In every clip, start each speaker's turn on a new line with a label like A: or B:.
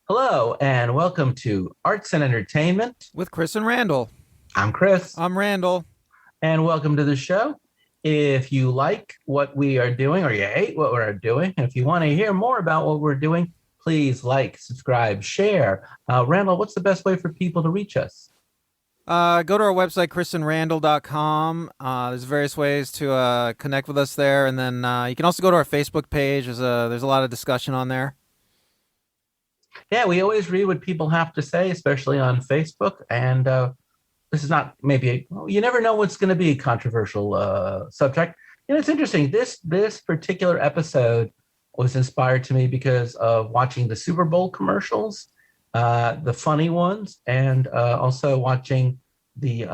A: Hello, and welcome to Arts and Entertainment.
B: With Chris and Randall.
A: I'm Chris,
B: I'm Randall.
A: and welcome to the show. If you like what we are doing or you hate what we're doing, and if you want to hear more about what we're doing, please like, subscribe, share. Randall, what's the best way for people to reach us?
B: Go to our website, chrisandrandall.com. There's various ways to connect with us there. And then you can also go to our Facebook page. There's a lot of discussion on there.
A: Yeah, we always read what people have to say, especially on Facebook. And this is not maybe, you never know what's going to be a controversial subject. It's interesting. This particular episode was inspired to me because of watching the Super Bowl commercials, the funny ones, and also watching the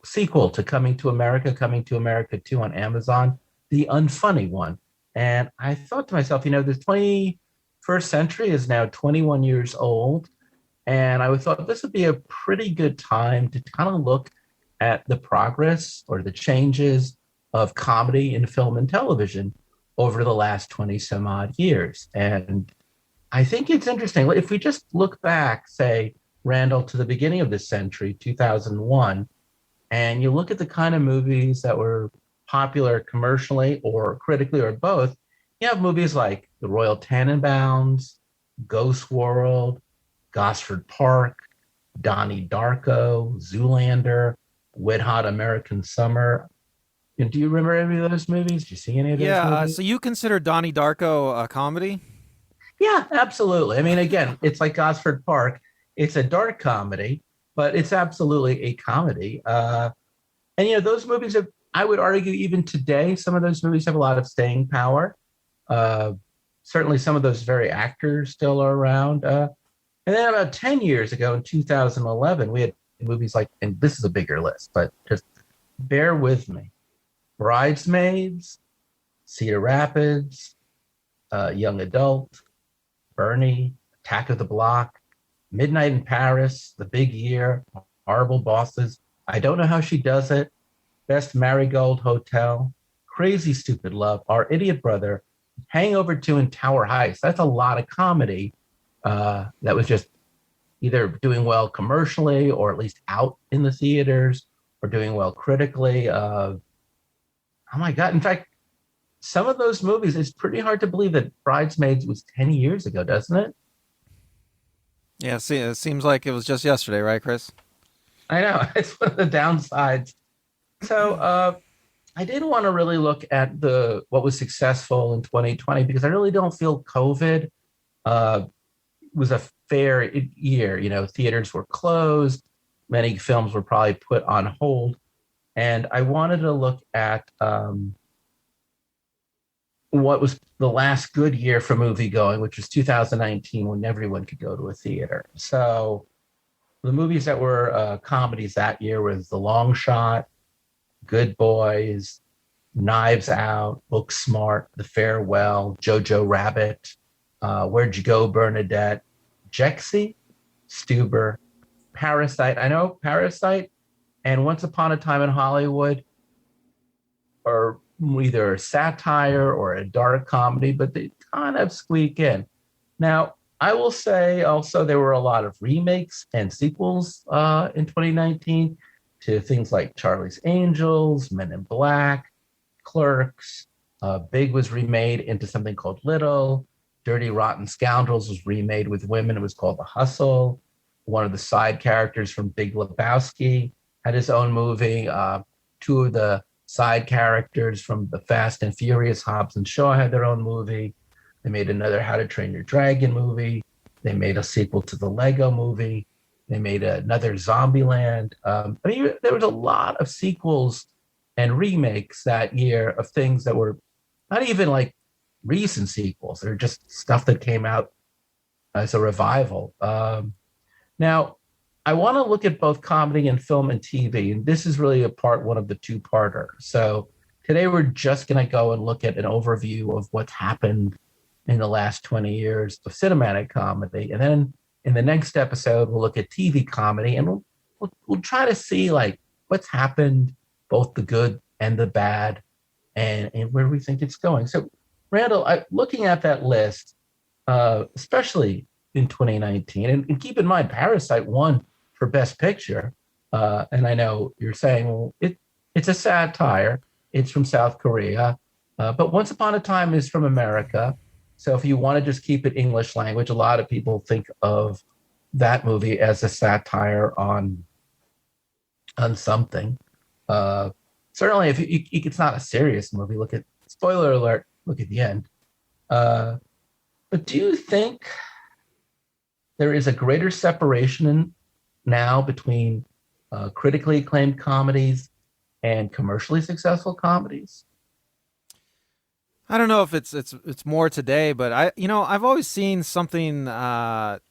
A: sequel to Coming to America 2 on Amazon, the unfunny one. And I thought to myself, this 21st century is now 21 years old. And I thought this would be a pretty good time to kind of look at the progress or the changes of comedy in film and television over the last 20 some odd years. And I think it's interesting. If we just look back, say, Randall, to the beginning of this century, 2001, and you look at the kind of movies that were popular commercially or critically or both, you have movies like The Royal Tenenbaums, Ghost World, Gosford Park, Donnie Darko, Zoolander, Wet Hot American Summer. Do you remember any of those movies? Did you see any of those movies?
B: So you consider Donnie Darko a comedy?
A: Yeah, absolutely. I mean, again, it's like Gosford Park. It's a dark comedy, but it's absolutely a comedy. And those movies have, I would argue, even today, some of those movies have a lot of staying power. Certainly, some of those very actors still are around. And then about 10 years ago, in 2011, we had movies like, and this is a bigger list, but just bear with me: Bridesmaids, Cedar Rapids, Young Adult, Bernie, Attack of the Block, Midnight in Paris, The Big Year, Horrible Bosses, I Don't Know How She Does It, Best Marigold Hotel, Crazy Stupid Love, Our Idiot Brother, Hangover 2, and Tower Heist. That's a lot of comedy that was just either doing well commercially or at least out in the theaters or doing well critically. Oh my God. In fact, some of those movies, it's pretty hard to believe that Bridesmaids was 10 years ago, doesn't it?
B: Yeah, see, it seems like it was just yesterday, right, Chris?
A: I know. It's one of the downsides. So I did want to really look at what was successful in 2020 because I really don't feel COVID was a fair year. Theaters were closed. Many films were probably put on hold. And I wanted to look at what was the last good year for movie going, which was 2019, when everyone could go to a theater. So the movies that were comedies that year was The Long Shot, Good Boys, Knives Out, Book Smart, The Farewell, Jojo Rabbit, Where'd You Go, Bernadette, Jexy, Stuber, Parasite. I know Parasite and Once Upon a Time in Hollywood are either a satire or a dark comedy, but they kind of squeak in. Now, I will say also there were a lot of remakes and sequels in 2019 to things like Charlie's Angels, Men in Black, Clerks. Big was remade into something called Little. Dirty Rotten Scoundrels was remade with women. It was called The Hustle. One of the side characters from Big Lebowski had his own movie. Two of the side characters from the Fast and Furious, Hobbs and Shaw, had their own movie. They made another How to Train Your Dragon movie. They made a sequel to the Lego movie. They made another Zombieland. There was a lot of sequels and remakes that year of things that were not even like recent sequels. They're just stuff that came out as a revival. Now, I want to look at both comedy and film and TV, and this is really a part one of the two-parter. So today we're just going to go and look at an overview of what's happened in the last 20 years of cinematic comedy. And then in the next episode, we'll look at TV comedy, and we'll try to see like what's happened, both the good and the bad, and where we think it's going. So, Randall, looking at that list, especially in 2019. And keep in mind, Parasite won for Best Picture. And I know you're saying, well, it's a satire. It's from South Korea. But Once Upon a Time is from America. So if you want to just keep it English language, a lot of people think of that movie as a satire on something. Certainly, if it's not a serious movie, look at spoiler alert. Look at the end. But do you think there is a greater separation now between critically acclaimed comedies and commercially successful comedies?
B: I don't know if it's more today, but I've always seen something. I've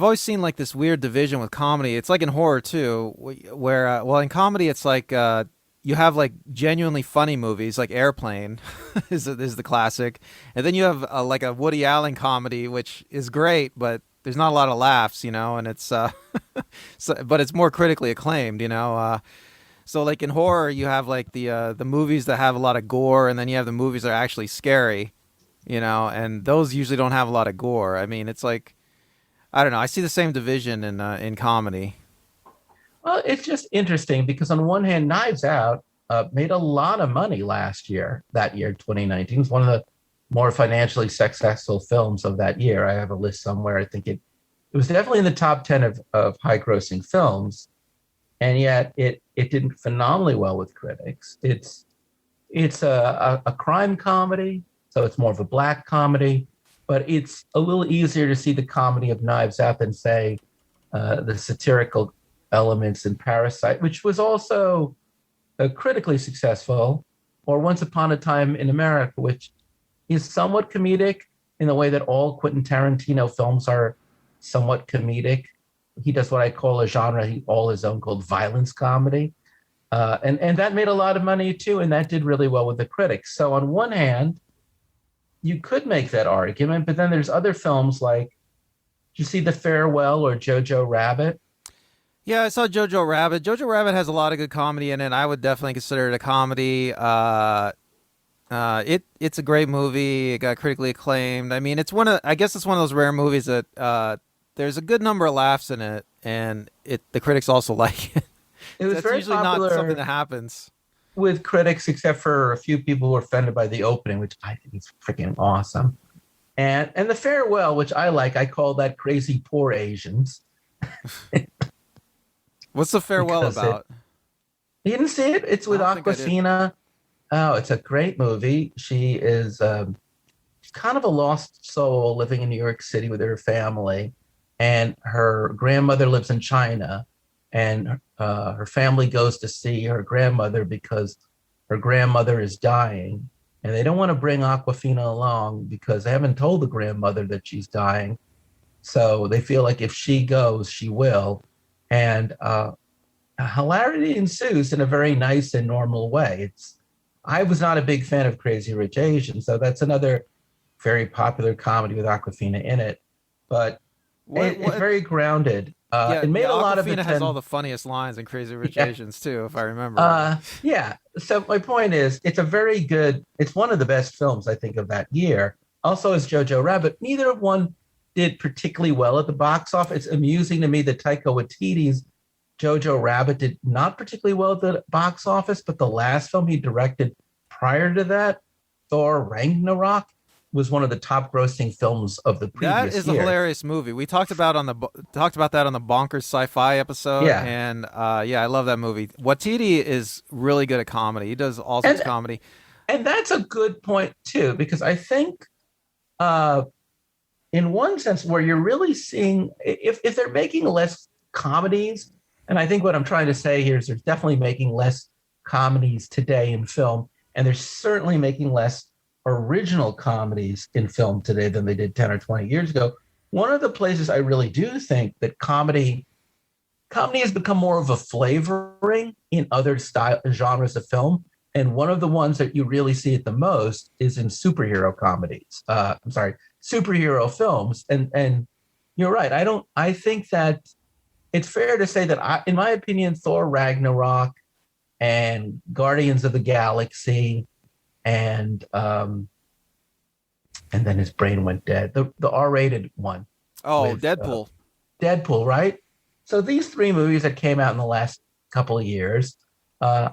B: always seen like this weird division with comedy. It's like in horror too, where well, in comedy it's like you have like genuinely funny movies, like Airplane is the classic, and then you have like a Woody Allen comedy, which is great, but there's not a lot of laughs, and it's but it's more critically acclaimed. So like in horror, you have like the movies that have a lot of gore, and then you have the movies that are actually scary, and those usually don't have a lot of gore. I mean, it's like, I don't know. I see the same division in comedy.
A: Well, it's just interesting because on one hand, Knives Out made a lot of money that year, 2019. It's one of the more financially successful films of that year. I have a list somewhere. I think it was definitely in the top 10 of high grossing films. And yet it did phenomenally well with critics. It's a crime comedy, so it's more of a black comedy, but it's a little easier to see the comedy of Knives Out than, say, the satirical elements in Parasite, which was also critically successful, or Once Upon a Time in America, which is somewhat comedic in the way that all Quentin Tarantino films are somewhat comedic. He does what I call a genre all his own called violence comedy. And that made a lot of money too, and that did really well with the critics. So on one hand, you could make that argument, but then there's other films like, did you see The Farewell or Jojo Rabbit?
B: Yeah, I saw Jojo Rabbit. Jojo Rabbit has a lot of good comedy in it. I would definitely consider it a comedy. It's a great movie. It got critically acclaimed. I mean, I guess it's one of those rare movies that there's a good number of laughs in it, and the critics also like it.
A: It was
B: That's
A: very
B: usually
A: popular
B: not something that happens
A: with critics, except for a few people who were offended by the opening, which I think is freaking awesome. And The Farewell, which I call that Crazy Poor Asians.
B: What's The Farewell about?
A: You didn't see it? It's with Awkwafina. Oh, it's a great movie. She is kind of a lost soul living in New York City with her family, and her grandmother lives in China, and her family goes to see her grandmother because her grandmother is dying, and they don't want to bring Awkwafina along because they haven't told the grandmother that she's dying. So they feel like if she goes, she will. And hilarity ensues in a very nice and normal way. I was not a big fan of Crazy Rich Asians, so that's another very popular comedy with Awkwafina in it. But it's very grounded. It made a lot of
B: Awkwafina has all the funniest lines in Crazy Rich Asians too, if I remember.
A: Yeah. So my point is, it's one of the best films, I think, of that year. Also is Jojo Rabbit. Neither one did particularly well at the box office. It's amusing to me that Taika Waititi's Jojo Rabbit did not particularly well at the box office, but the last film he directed prior to that, Thor Ragnarok, was one of the top grossing films of the previous year.
B: That is a hilarious movie. We talked about that on the Bonkers Sci-Fi episode.
A: Yeah.
B: And I love that movie. Waititi is really good at comedy. He does all sorts of comedy.
A: And that's a good point too, because I think in one sense where you're really seeing, if they're making less comedies, and I think what I'm trying to say here is there's definitely making less comedies today in film, and they're certainly making less original comedies in film today than they did 10 or 20 years ago. One of the places I really do think that comedy has become more of a flavoring in other genres of film. And one of the ones that you really see it the most is in superhero comedies. Superhero films. And you're right. I think that it's fair to say that in my opinion, Thor Ragnarok and Guardians of the Galaxy and then his brain went dead. The R-rated one.
B: Oh,
A: with
B: Deadpool.
A: Deadpool, right? So these three movies that came out in the last couple of years, uh,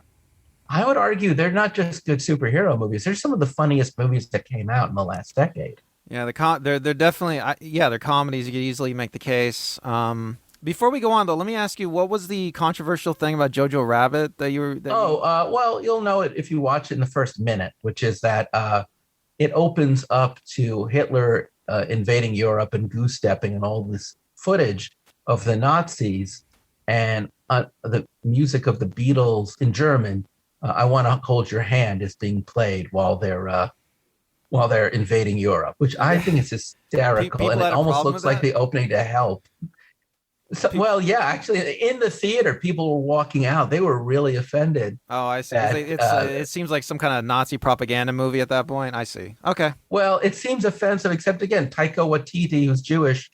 A: I would argue they're not just good superhero movies. They're some of the funniest movies that came out in the last decade.
B: Yeah, they're definitely yeah, they're comedies. You could easily make the case. Before we go on though, let me ask you, what was the controversial thing about Jojo Rabbit that you were that
A: Oh,
B: you?
A: well, you'll know it if you watch it in the first minute, which is that it opens up to Hitler invading Europe and goose stepping and all this footage of the Nazis and the music of the Beatles in German. I want to hold your hand is being played while they're invading Europe, which I
B: Yeah,
A: think is hysterical,
B: people
A: and it
B: had a
A: almost
B: problem with
A: looks like
B: that.
A: the opening to Help. So,
B: Pe-
A: well, yeah, actually, in the theater, people were walking out. They were really offended
B: oh, I see. Because
A: that
B: it seems like some kind of Nazi propaganda movie at that point. I see. Okay.
A: well, it seems offensive, except again, Taika Waititi, who's Jewish,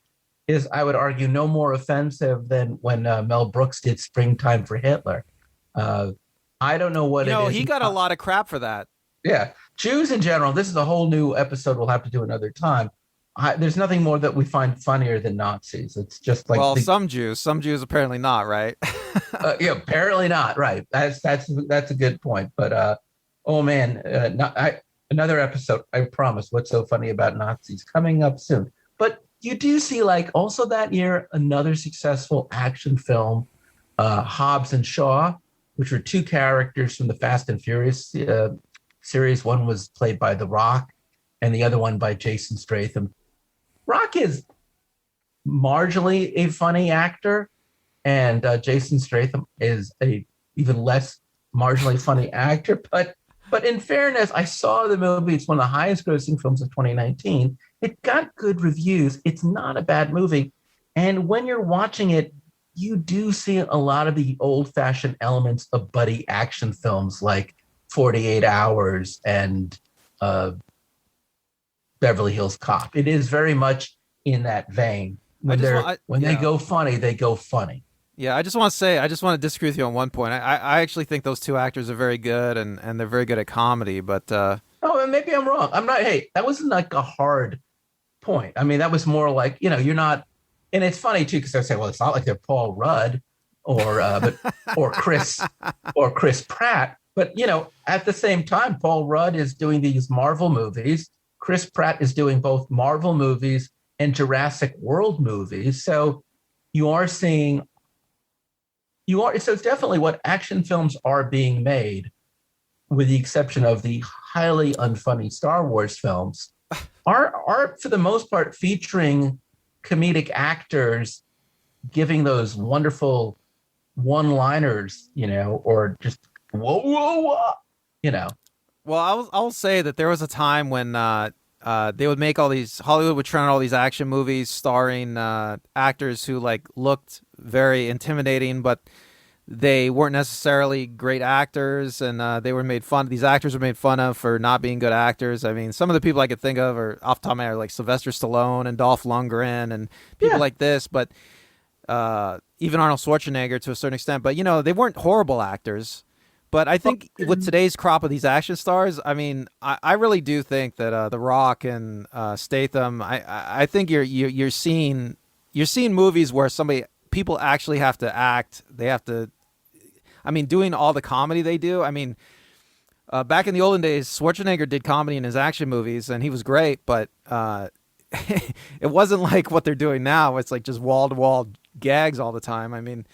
A: is, I would argue, no more offensive than when Mel Brooks did Springtime for Hitler. Uh, I don't know what
B: You
A: it
B: know,
A: is.
B: he got a lot of crap for that.
A: Yeah, Jews in general, this is a whole new episode we'll have to do another time. There's nothing more that we find funnier than Nazis. It's just like
B: Well, some Jews apparently not, right?
A: yeah, apparently not. Right. That's a good point. But oh man, another episode. I promise. What's so funny about Nazis coming up soon? But you do see, like, also that year another successful action film, Hobbs and Shaw, which were two characters from the Fast and Furious series. One was played by The Rock, and the other one by Jason Statham. Rock is marginally a funny actor, and Jason Statham is a even less marginally funny actor. But in fairness, I saw the movie. It's one of the highest grossing films of 2019. It got good reviews. It's not a bad movie, and when you're watching it, you do see a lot of the old-fashioned elements of buddy action films like 48 Hours and uh, Beverly Hills Cop. It is very much in that vein. When they
B: yeah.
A: go funny, they go funny.
B: Yeah, I just want to say, I just want to disagree with you on one point. I actually think those two actors are very good and they're very good at comedy, but
A: Oh, and maybe I'm wrong. I'm not. Hey, that wasn't like a hard point. I mean, that was more like, you're not. And it's funny too because I say, well, it's not like they're Paul Rudd but or Chris Pratt. But at the same time, Paul Rudd is doing these Marvel movies. Chris Pratt is doing both Marvel movies and Jurassic World movies. So you are seeing so it's definitely what action films are being made, with the exception of the highly unfunny Star Wars films, are for the most part featuring comedic actors giving those wonderful one-liners, or just whoa, whoa, whoa, you know.
B: well, I'll say that there was a time when they would make all these Hollywood would turn out all these action movies starring actors who like looked very intimidating, but they weren't necessarily great actors, and they were made fun. These actors were made fun of for not being good actors. I mean, some of the people I could think of are off the top of my head, like Sylvester Stallone and Dolph Lundgren and people
A: Yeah.
B: like this, but even Arnold Schwarzenegger to a certain extent. But they weren't horrible actors. But I think with today's crop of these action stars, I mean, I really do think that The Rock and Statham, I think you're seeing movies where people actually have to act. They have to. I mean, doing all the comedy they do. I mean, back in the olden days, Schwarzenegger did comedy in his action movies, and he was great. But it wasn't like what they're doing now. It's like just wall to wall gags all the time. I mean,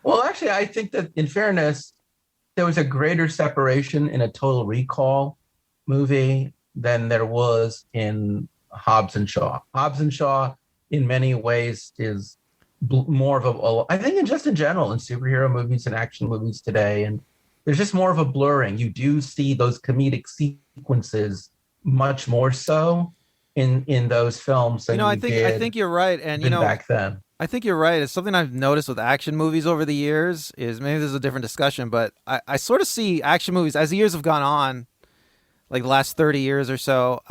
A: Well, actually, I think that in fairness, there was a greater separation in a Total Recall movie than there was in Hobbs and Shaw. Hobbs and Shaw, in many ways, is more of I think, just in general, in superhero movies and action movies today, and there's just more of a blurring. You do see those comedic sequences much more so in those films than
B: I
A: you
B: think I
A: did
B: think you're right, and
A: even back then.
B: I think you're right. It's something I've noticed with action movies over the years. Is maybe this is a different discussion, but I sort of see action movies as the years have gone on, like the last 30 years or so,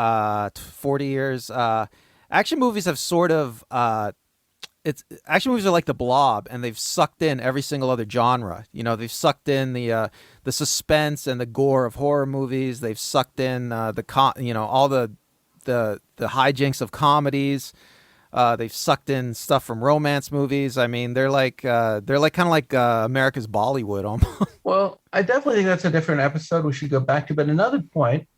B: 40 years. Action movies have sort of action movies are like the Blob, and they've sucked in every single other genre. They've sucked in the suspense and the gore of horror movies. They've sucked in all the hijinks of comedies. They've sucked in stuff from romance movies. I mean, they're like kind of like America's Bollywood almost.
A: Well, I definitely think that's a different episode we should go back to. But another point,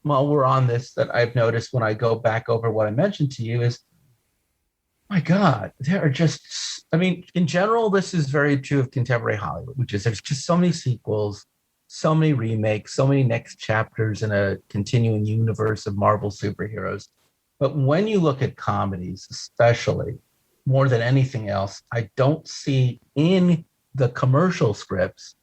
A: while we're on this, that I've noticed when I go back over what I mentioned to you is, my God, there are just, I mean, in general, this is very true of contemporary Hollywood, which is there's just so many sequels, so many remakes, so many next chapters in a continuing universe of Marvel superheroes. But when you look at comedies, especially more than anything else, I don't see in the commercial scripts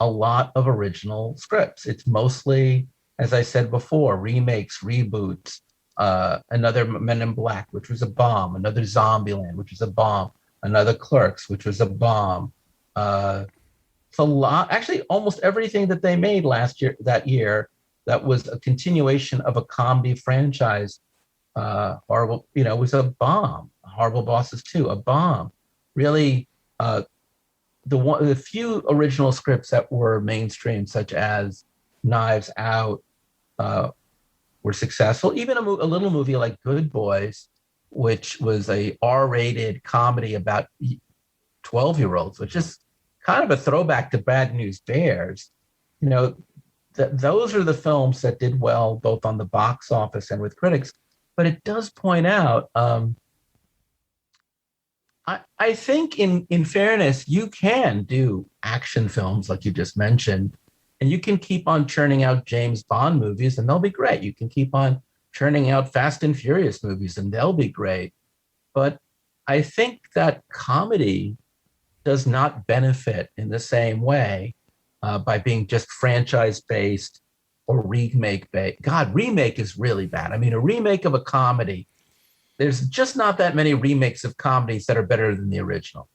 A: a lot of original scripts. It's mostly, as I said before, remakes, reboots, another Men in Black, which was a bomb, another Zombieland, which was a bomb, another Clerks, which was a bomb. It's a lot, actually, almost everything that they made that year, that was a continuation of a comedy franchise. Horrible, was a bomb. Horrible Bosses 2, a bomb. Really, the few original scripts that were mainstream, such as Knives Out, were successful. Even a little movie like Good Boys, which was a R-rated comedy about 12-year-olds, which is kind of a throwback to Bad News Bears. Those are the films that did well both on the box office and with critics. But it does point out, I think in fairness, you can do action films like you just mentioned, and you can keep on churning out James Bond movies and they'll be great. You can keep on churning out Fast and Furious movies and they'll be great. But I think that comedy does not benefit in the same way by being just franchise-based or remake-based. God, remake is really bad. I mean, a remake of a comedy, there's just not that many remakes of comedies that are better than the original.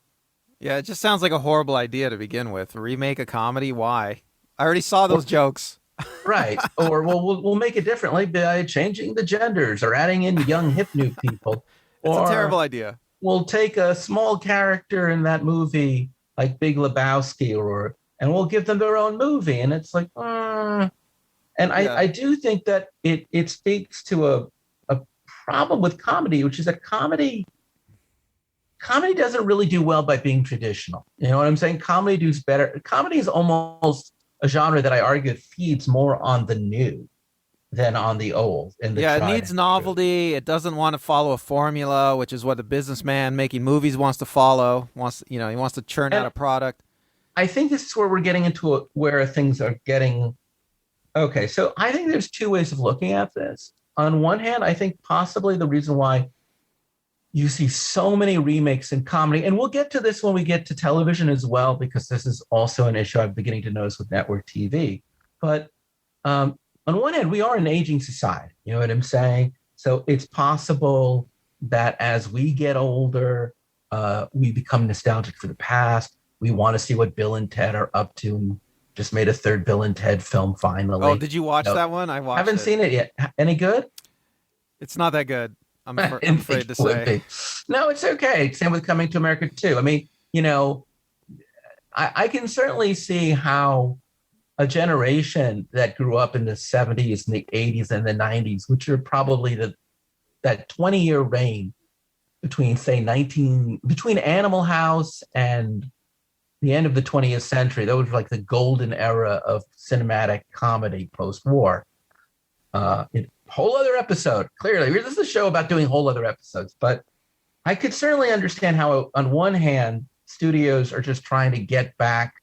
B: Yeah, it just sounds like a horrible idea to begin with. Remake a comedy? Why? I already saw those jokes.
A: Right. Or we'll make it differently by changing the genders or adding in young hip new people.
B: It's a terrible idea.
A: We'll take a small character in that movie like Big Lebowski and we'll give them their own movie. And it's like, and yeah. I do think that it speaks to a problem with comedy, which is that comedy doesn't really do well by being traditional. You know what I'm saying? Comedy does better. Comedy is almost a genre that I argue feeds more on the new than on the old. It
B: needs novelty. It doesn't want to follow a formula, which is what the businessman making movies wants to follow. He wants to churn out a product. I think this is where we're getting into where things are getting. Okay, so I think there's two ways of looking at this. On one hand, I think possibly the reason why you see so many remakes in comedy, and we'll get to this when we get to television as well, because this is also an issue I'm beginning to notice with network TV. But on one hand, we are an aging society. You know what I'm saying? So it's possible that as we get older, we become nostalgic for the past. We want to see what Bill and Ted are up to, and just made a third Bill and Ted film finally. Oh, did you watch that one? I watched.
A: Haven't seen it yet. Any good?
B: It's not that good. I'm afraid to say.
A: No, it's okay. Same with Coming to America too. I mean, I can certainly see how a generation that grew up in the 70s and the 80s and the 90s, which are probably that 20-year reign between, say, between Animal House and the end of the 20th century, that was like the golden era of cinematic comedy post-war. Whole other episode, clearly. This is a show about doing whole other episodes. But I could certainly understand how, on one hand, studios are just trying to get back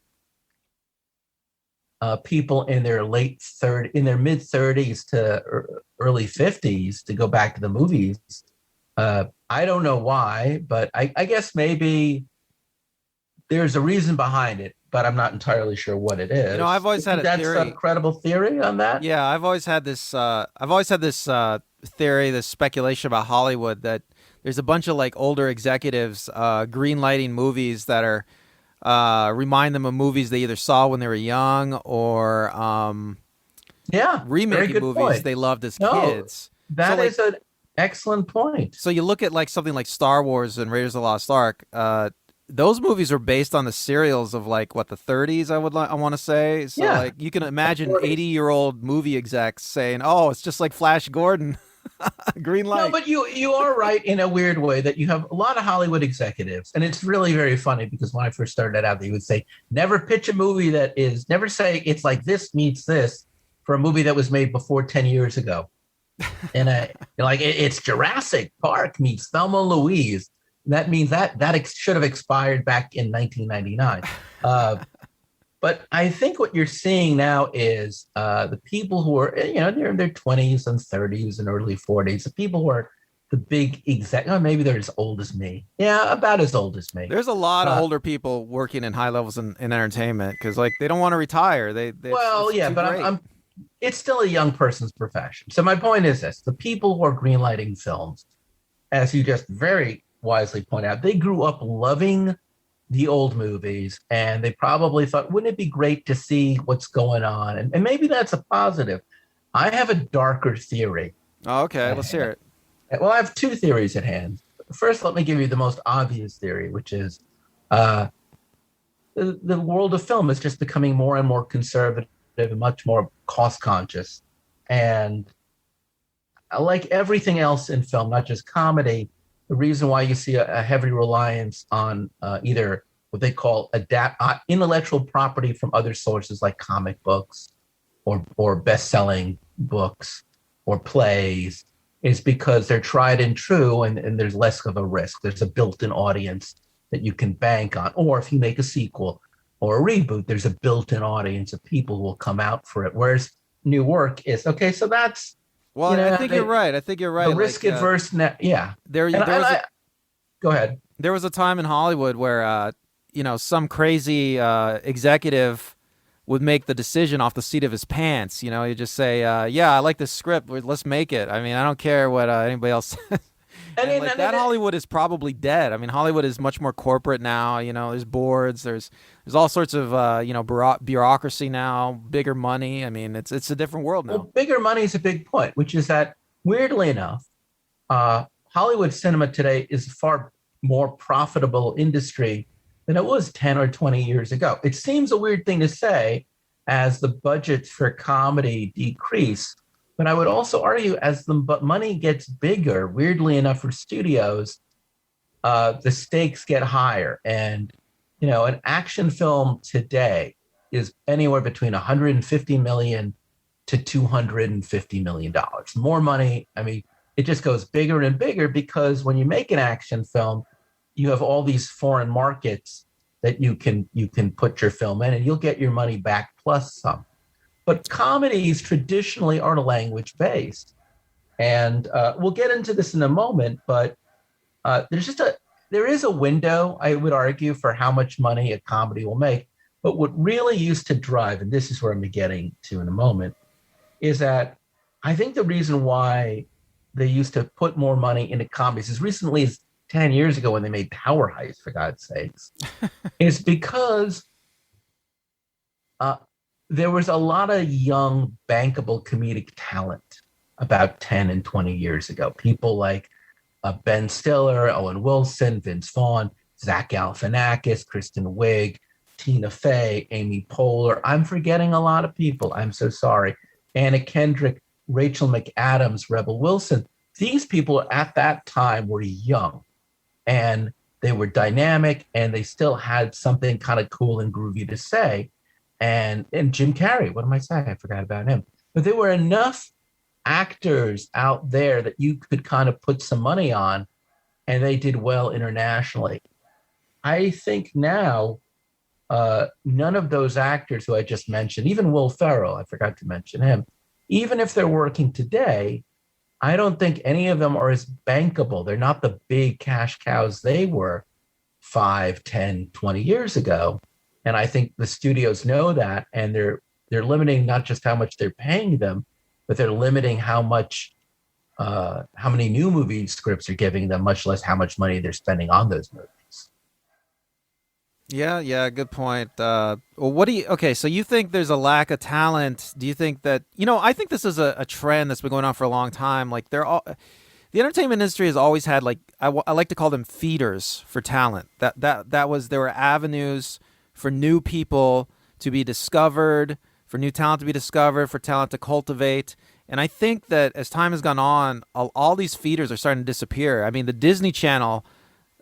A: people in their mid 30s to early 50s to go back to the movies. I don't know why, but I guess maybe there's a reason behind it, but I'm not entirely sure what it is.
B: I've always had a theory.
A: That's a credible theory on that?
B: Yeah, I've always had this theory, this speculation about Hollywood, that there's a bunch of like older executives greenlighting movies that are remind them of movies they either saw when they were young or remaking movies point. They loved as kids.
A: That is an excellent point.
B: So you look at like something like Star Wars and Raiders of the Lost Ark. Those movies are based on the serials of like the 30s. I want to say. So like you can imagine 80-year-old movie execs saying, "Oh, it's just like Flash Gordon." Green
A: No,
B: light.
A: but you are right in a weird way that you have a lot of Hollywood executives, and it's really very funny because when I first started out, they would say never pitch a movie never say it's like this meets this for a movie that was made before 10 years ago, and like it's Jurassic Park meets Thelma and Louise. That means that should have expired back in 1999. But I think what you're seeing now is the people who are, they're in their 20s and 30s and early 40s, the people who are the big maybe they're as old as me. Yeah, about as old as me.
B: There's a lot of older people working in high levels in entertainment because like they don't want to retire. It's
A: Yeah,
B: too
A: but
B: great.
A: it's still a young person's profession. So my point is this: the people who are greenlighting films, as you just very wisely point out, they grew up loving the old movies, and they probably thought, wouldn't it be great to see what's going on? And maybe that's a positive. I have a darker theory.
B: Oh, okay, let's hear it.
A: Well, I have two theories at hand. First, let me give you the most obvious theory, which is uh, the world of film is just becoming more and more conservative and much more cost conscious. And like everything else in film, not just comedy, the reason why you see a heavy reliance on either what they call intellectual property from other sources like comic books or best-selling books or plays is because they're tried and true, and there's less of a risk. There's a built-in audience that you can bank on. Or if you make a sequel or a reboot, there's a built-in audience of people who will come out for it. Whereas new work is, okay, so that's,
B: Well, I think you're right. I think you're right.
A: the risk adverse. Yeah.
B: There was
A: go ahead.
B: there was a time in Hollywood where some crazy executive would make the decision off the seat of his pants. You just say, yeah, I like this script, let's make it. I mean, I don't care what anybody else says. Hollywood is probably dead. I mean, Hollywood is much more corporate now. There's boards, there's all sorts of bureaucracy now, bigger money. I mean, it's a different world now.
A: Well, bigger money is a big point, which is that weirdly enough, Hollywood cinema today is a far more profitable industry than it was 10 or 20 years ago. It seems a weird thing to say as the budgets for comedy decrease, but I would also argue as the money gets bigger, weirdly enough for studios, the stakes get higher. And, an action film today is anywhere between $150 million to $250 million. More money. I mean, it just goes bigger and bigger because when you make an action film, you have all these foreign markets that you can put your film in, and you'll get your money back plus some. But comedies traditionally are language based, and we'll get into this in a moment. But there is a window, I would argue, for how much money a comedy will make. But what really used to drive, and this is where I'm getting to in a moment, is that I think the reason why they used to put more money into comedies as recently as 10 years ago when they made Tower Heist, for God's sakes, is because there was a lot of young, bankable comedic talent about 10 and 20 years ago. People like Ben Stiller, Owen Wilson, Vince Vaughn, Zach Galifianakis, Kristen Wiig, Tina Fey, Amy Poehler. I'm forgetting a lot of people. I'm so sorry. Anna Kendrick, Rachel McAdams, Rebel Wilson. These people at that time were young, and they were dynamic, and they still had something kind of cool and groovy to say. And Jim Carrey, what am I saying? I forgot about him. But there were enough actors out there that you could kind of put some money on, and they did well internationally. I think now none of those actors who I just mentioned, even Will Ferrell, I forgot to mention him, even if they're working today, I don't think any of them are as bankable. They're not the big cash cows they were 5, 10, 20 years ago. And I think the studios know that, and they're limiting not just how much they're paying them, but they're limiting how many new movie scripts are giving them, much less how much money they're spending on those movies.
B: Yeah, good point. Okay, so you think there's a lack of talent. Do you think that, I think this is a trend that's been going on for a long time. Like the entertainment industry has always had, like, I like to call them feeders for talent. There were avenues for new people to be discovered, for new talent to be discovered, for talent to cultivate. And I think that as time has gone on, all these feeders are starting to disappear. I mean, the Disney Channel,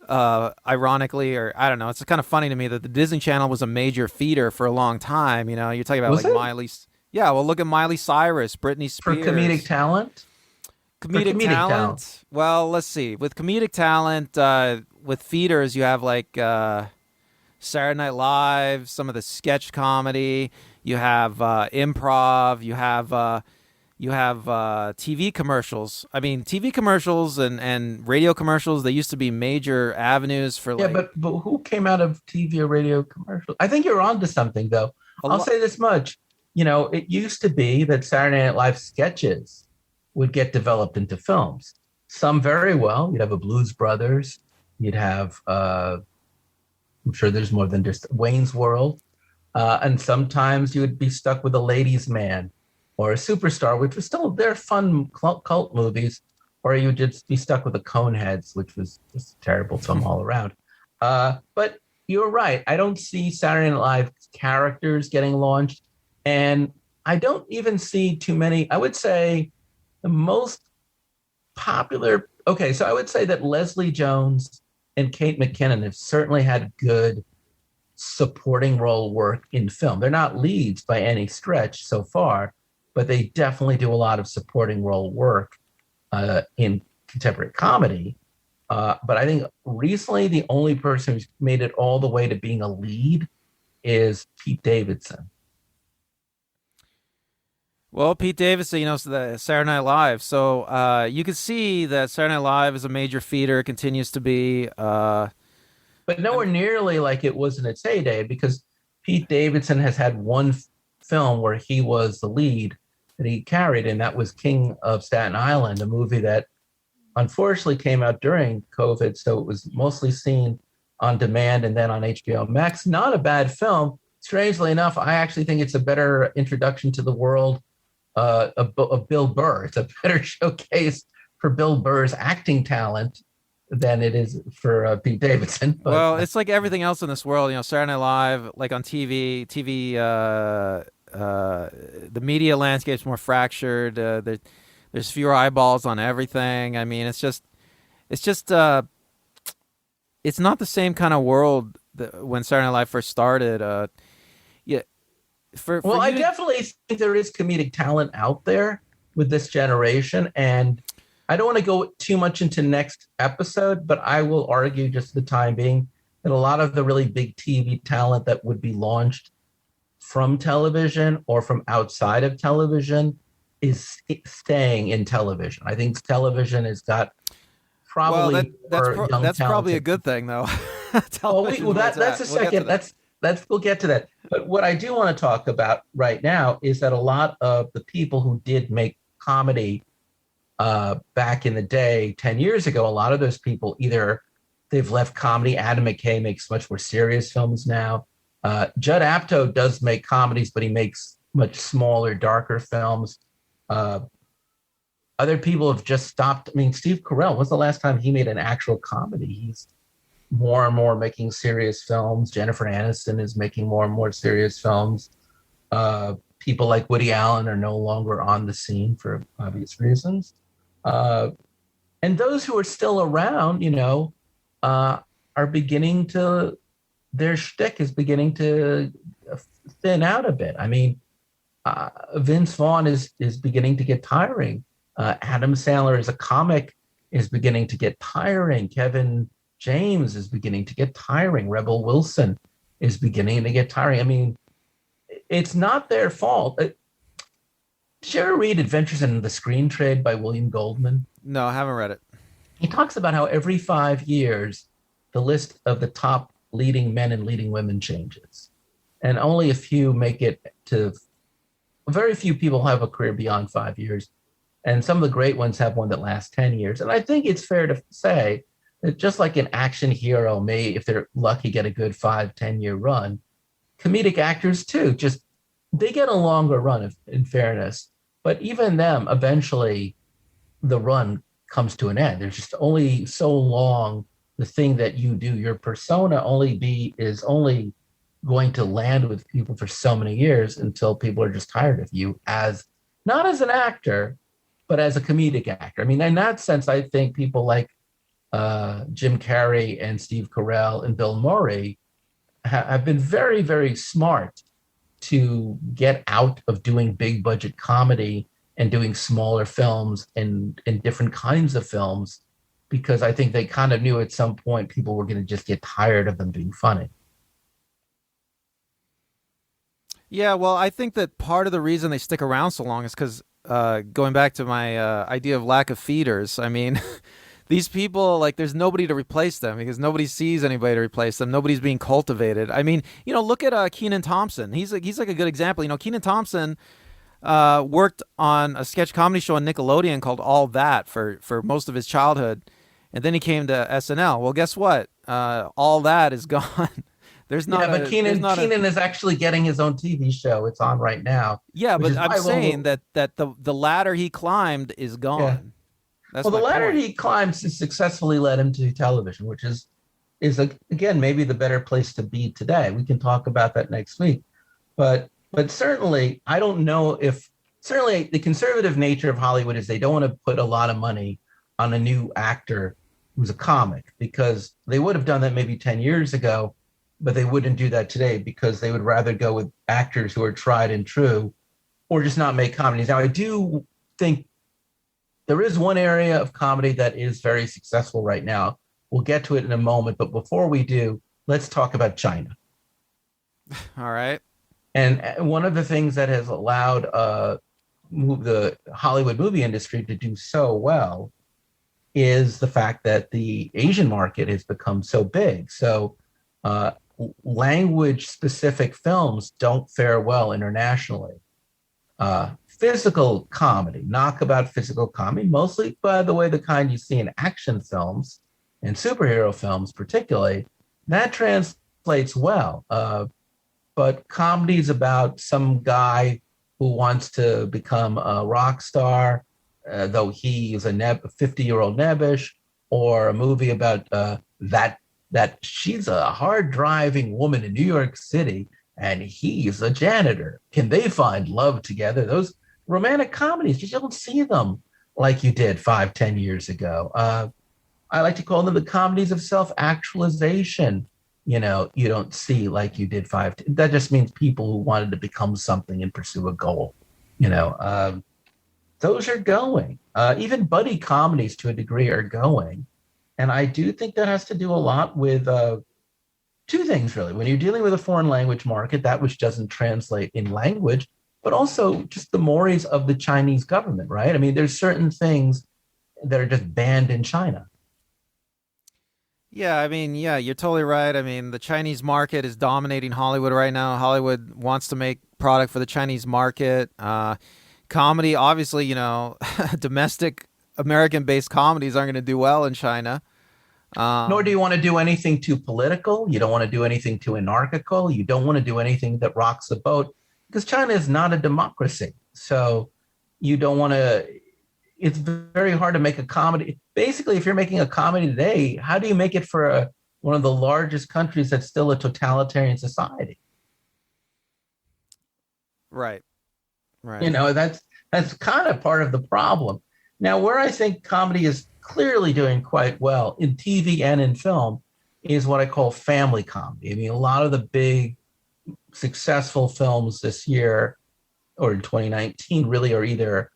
B: ironically, or I don't know, it's kind of funny to me that the Disney Channel was a major feeder for a long time. You know, you're talking about
A: Was
B: like
A: it
B: Yeah, well, look at Miley Cyrus, Britney
A: for comedic
B: Spears.
A: talent? For
B: Comedic
A: comedic talent.
B: talent. Well, let's see. With comedic talent, with feeders, you have like Saturday Night Live, some of the sketch comedy. You have improv. You have TV commercials. I mean, TV commercials and radio commercials. They used to be major avenues for
A: Yeah,
B: like
A: but who came out of TV or radio commercials? I think you're onto something, though.
B: a
A: I'll
B: lot.
A: say this much. It used to be that Saturday Night Live sketches would get developed into films. Some very well. You'd have a Blues Brothers. You'd have, I'm sure there's more than just Wayne's World. And sometimes you would be stuck with a Ladies' Man or a Superstar, which was still, they're fun cult movies, or you would just be stuck with the Coneheads, which was just a terrible film all around. But you're right. I don't see Saturday Night Live characters getting launched. And I don't even see too many. I would say the most popular. Okay, so I would say that Leslie Jones and Kate McKinnon have certainly had good supporting role work in film. They're not leads by any stretch so far, but they definitely do a lot of supporting role work in contemporary comedy. But I think recently the only person who's made it all the way to being a lead is Pete Davidson.
B: Well, Pete Davidson, the Saturday Night Live. So you can see that Saturday Night Live is a major feeder, continues to be.
A: But nowhere nearly like it was in its heyday, because Pete Davidson has had one film where he was the lead that he carried, and that was King of Staten Island, a movie that unfortunately came out during COVID, so it was mostly seen on demand and then on HBO Max. Not a bad film. Strangely enough, I actually think it's a better introduction to the world of Bill Burr. It's a better showcase for Bill Burr's acting talent than it is for Pete Davidson. But,
B: Well, it's like everything else in this world. Saturday Night Live, like on TV, the media landscape's more fractured. There's fewer eyeballs on everything. I mean, it's not the same kind of world that when Saturday Night Live first started. Yeah,
A: well, I definitely think there is comedic talent out there with this generation, and I don't want to go too much into next episode, but I will argue just for the time being that a lot of the really big TV talent that would be launched from television or from outside of television is staying in television. I think television has got probably
B: that's probably a good thing, though.
A: That's a second. We'll get to that. But what I do want to talk about right now is that a lot of the people who did make comedy back in the day, 10 years ago, a lot of those people either they've left comedy. Adam McKay makes much more serious films now. Judd Apatow does make comedies, but he makes much smaller, darker films. Other people have just stopped. I mean, Steve Carell, when's the last time he made an actual comedy? He's more and more making serious films. Jennifer Aniston is making more and more serious films. People like Woody Allen are no longer on the scene for obvious reasons. And those who are still around, are beginning to, their shtick is beginning to thin out a bit. I mean, Vince Vaughn is beginning to get tiring. Adam Sandler as a comic is beginning to get tiring. Kevin James is beginning to get tiring. Rebel Wilson is beginning to get tiring. I mean, it's not their fault. Did you ever read Adventures in the Screen Trade by William Goldman?
B: No, I haven't read it.
A: He talks about how every 5 years, the list of the top leading men and leading women changes. And only a few make it to, very few people have a career beyond 5 years. And some of the great ones have one that lasts 10 years. And I think it's fair to say that just like an action hero may, if they're lucky, get a good 5-10 year run, comedic actors too, just they get a longer run in fairness. But even them, eventually the run comes to an end. There's just only so long the thing that you do, your persona is only going to land with people for so many years until people are just tired of you as not as an actor, but as a comedic actor. I mean, in that sense, I think people like Jim Carrey and Steve Carell and Bill Murray have been very, very smart to get out of doing big budget comedy and doing smaller films and different kinds of films, because I think they kind of knew at some point people were going to just get tired of them being funny.
B: Yeah, well, I think that part of the reason they stick around so long is because going back to my idea of lack of feeders. I mean, these people, like, there's nobody to replace them because nobody sees anybody to replace them. Nobody's being cultivated. I mean, look at Kenan Thompson. He's like a good example. Kenan Thompson worked on a sketch comedy show on Nickelodeon called All That for most of his childhood, and then he came to SNL. Well, guess what? All that is gone. There's not.
A: Yeah, but Kenan is actually getting his own TV show. It's on right now.
B: Yeah, but I'm saying that the ladder he climbed is gone. Yeah.
A: That's well, the ladder he climbs has successfully led him to television, which is again maybe the better place to be today. We can talk about that next week, but certainly I don't know if certainly the conservative nature of Hollywood is they don't want to put a lot of money on a new actor who's a comic, because they would have done that maybe 10 years ago, but they wouldn't do that today because they would rather go with actors who are tried and true or just not make comedies. Now, I do think there is one area of comedy that is very successful right now. We'll get to it in a moment, but before we do, let's talk about China.
B: All right.
A: And one of the things that has allowed the Hollywood movie industry to do so well is the fact that the Asian market has become so big. So language-specific films don't fare well internationally. Physical comedy, knockabout physical comedy, mostly, by the way, the kind you see in action films and superhero films particularly, that translates well. But comedies about some guy who wants to become a rock star, though he is a 50-year-old nebbish, or a movie about that she's a hard-driving woman in New York City and he's a janitor. Can they find love together? Those romantic comedies, you don't see them like you did 5-10 years ago. I like to call them the comedies of self-actualization. You don't see like you did that just means people who wanted to become something and pursue a goal. Those are going. Even buddy comedies to a degree are going. And I do think that has to do a lot with two things, really. When you're dealing with a foreign language market, that which doesn't translate in language, but also just the mores of the Chinese government, right? I mean, there's certain things that are just banned in China.
B: Yeah, I mean, yeah, you're totally right. I mean, the Chinese market is dominating Hollywood right now. Hollywood wants to make product for the Chinese market. Comedy, obviously, domestic American-based comedies aren't going to do well in China.
A: Nor do you want to do anything too political. You don't want to do anything too anarchical. You don't want to do anything that rocks the boat, because China is not a democracy. So you don't want to, it's very hard to make a comedy. Basically, if you're making a comedy today, how do you make it for one of the largest countries that's still a totalitarian society?
B: Right.
A: That's kind of part of the problem. Now, where I think comedy is clearly doing quite well in TV and in film is what I call family comedy. I mean, a lot of the big successful films this year or in 2019 really are either